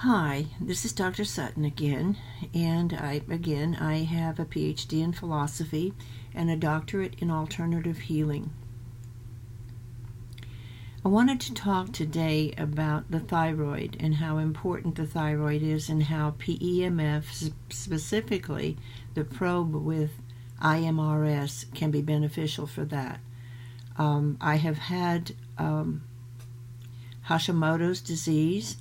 Hi, this is Dr. Sutton again, and I have a PhD in philosophy and a doctorate in alternative healing. I wanted to talk today about the thyroid and how important the thyroid is and how PEMF, specifically the probe with iMRS, can be beneficial for that. I have had Hashimoto's disease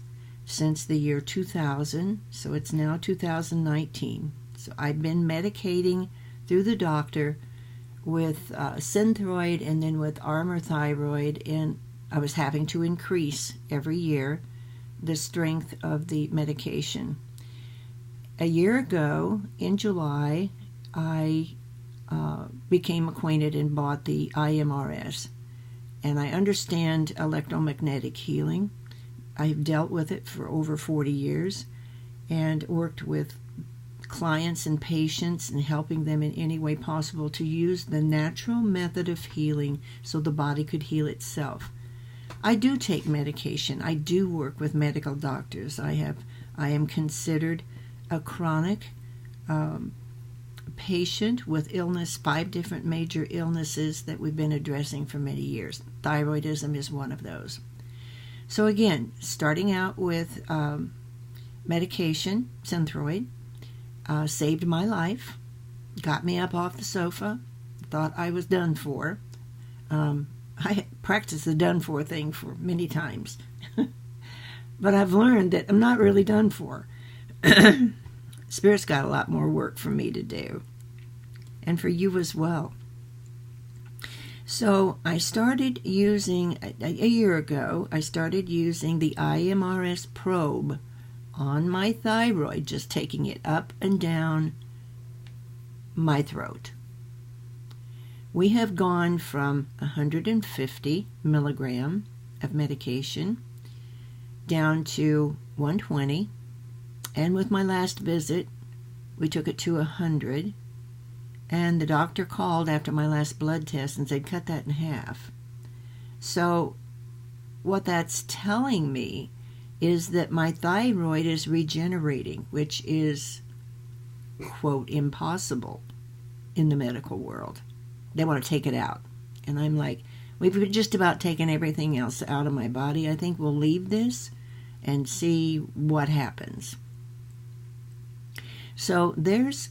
since the year 2000, so it's now 2019. So I've been medicating through the doctor with Synthroid and then with Armour Thyroid, and I was having to increase every year the strength of the medication. A year ago, in July, I became acquainted and bought the iMRS, and I understand electromagnetic healing. I've dealt with it for over 40 years and worked with clients and patients and helping them in any way possible to use the natural method of healing so the body could heal itself. I do take medication. I do work with medical doctors. I am considered a chronic patient with illness, 5 different major illnesses that we've been addressing for many years. Thyroidism is one of those. So again, starting out with medication, Synthroid, saved my life, got me up off the sofa, thought I was done for. I practiced the done for thing for many times, but I've learned that I'm not really done for. Spirit's got a lot more work for me to do, and for you as well. So I started using, a year ago, I started using the iMRS probe on my thyroid, just taking it up and down my throat. We have gone from 150 milligram of medication down to 120, and with my last visit, we took it to 100. And the doctor called after my last blood test and said, cut that in half. So what that's telling me is that my thyroid is regenerating, which is, quote, impossible in the medical world. They want to take it out. And I'm like, we've just about taken everything else out of my body. I think we'll leave this and see what happens. So there's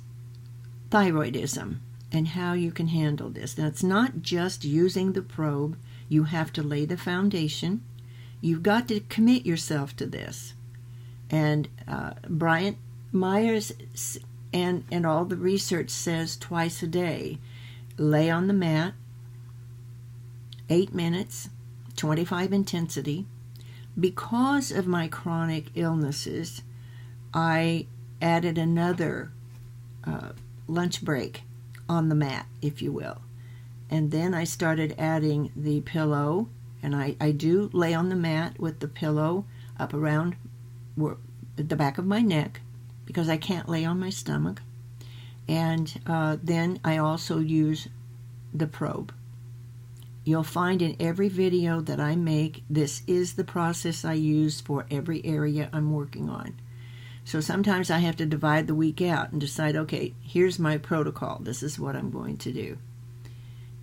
thyroidism and how you can handle this. Now, it's not just using the probe. You have to lay the foundation. You've got to commit yourself to this. And Brian Myers and all the research says twice a day, lay on the mat, 8 minutes, 25 intensity. Because of my chronic illnesses, I added another lunch break on the mat, if you will. And then I started adding the pillow, and I do lay on the mat with the pillow up around the back of my neck because I can't lay on my stomach. And then I also use the probe. You'll find in every video that I make, this is the process I use for every area I'm working on. So sometimes I have to divide the week out and decide, okay, here's my protocol. This is what I'm going to do.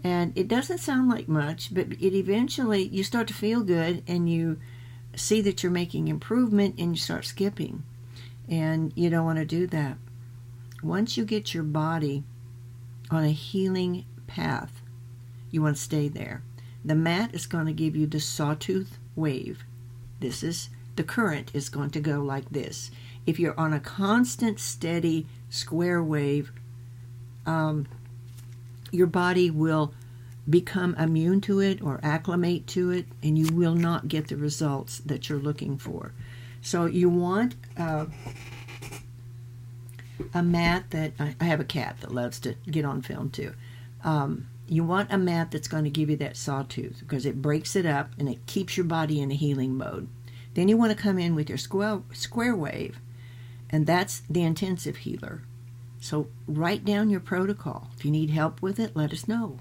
And it doesn't sound like much, but it eventually, you start to feel good and you see that you're making improvement and you start skipping. And you don't want to do that. Once you get your body on a healing path, you want to stay there. The mat is going to give you the sawtooth wave. The current is going to go like this. If you're on a constant, steady square wave, your body will become immune to it or acclimate to it, and you will not get the results that you're looking for. So you want a mat that, I have a cat that loves to get on film too. You want a mat that's going to give you that sawtooth because it breaks it up and it keeps your body in a healing mode. Then you want to come in with your square wave, and that's the intensive healer. So write down your protocol. If you need help with it, let us know,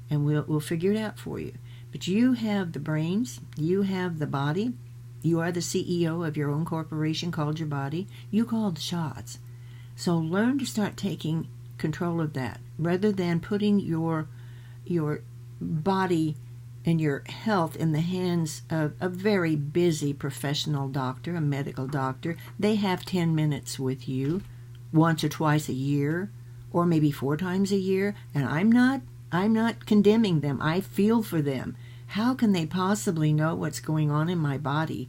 and we'll figure it out for you. But you have the brains, you have the body, You are the CEO of your own corporation called your body. You call the shots. So learn to start taking control of that rather than putting your body and your health in the hands of a very busy professional doctor, a medical doctor. They have 10 minutes with you once or twice a year, or maybe 4 times a year, and I'm not condemning them. I feel for them. How can they possibly know what's going on in my body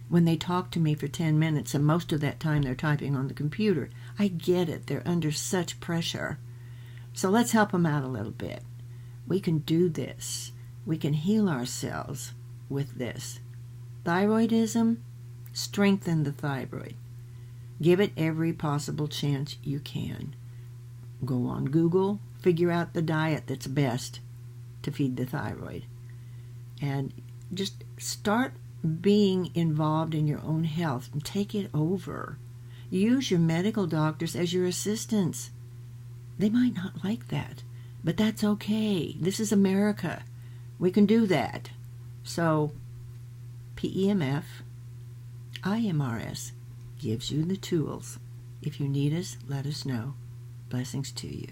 when they talk to me for 10 minutes and most of that time they're typing on the computer? I get it. They're under such pressure. So let's help them out a little bit. We can do this. We can heal ourselves with this. Thyroidism, strengthen the thyroid. Give it every possible chance you can. Go on Google, figure out the diet that's best to feed the thyroid. And just start being involved in your own health and take it over. Use your medical doctors as your assistants. They might not like that, but that's okay. This is America. We can do that. So, PEMF, iMRS gives you the tools. If you need us, let us know. Blessings to you.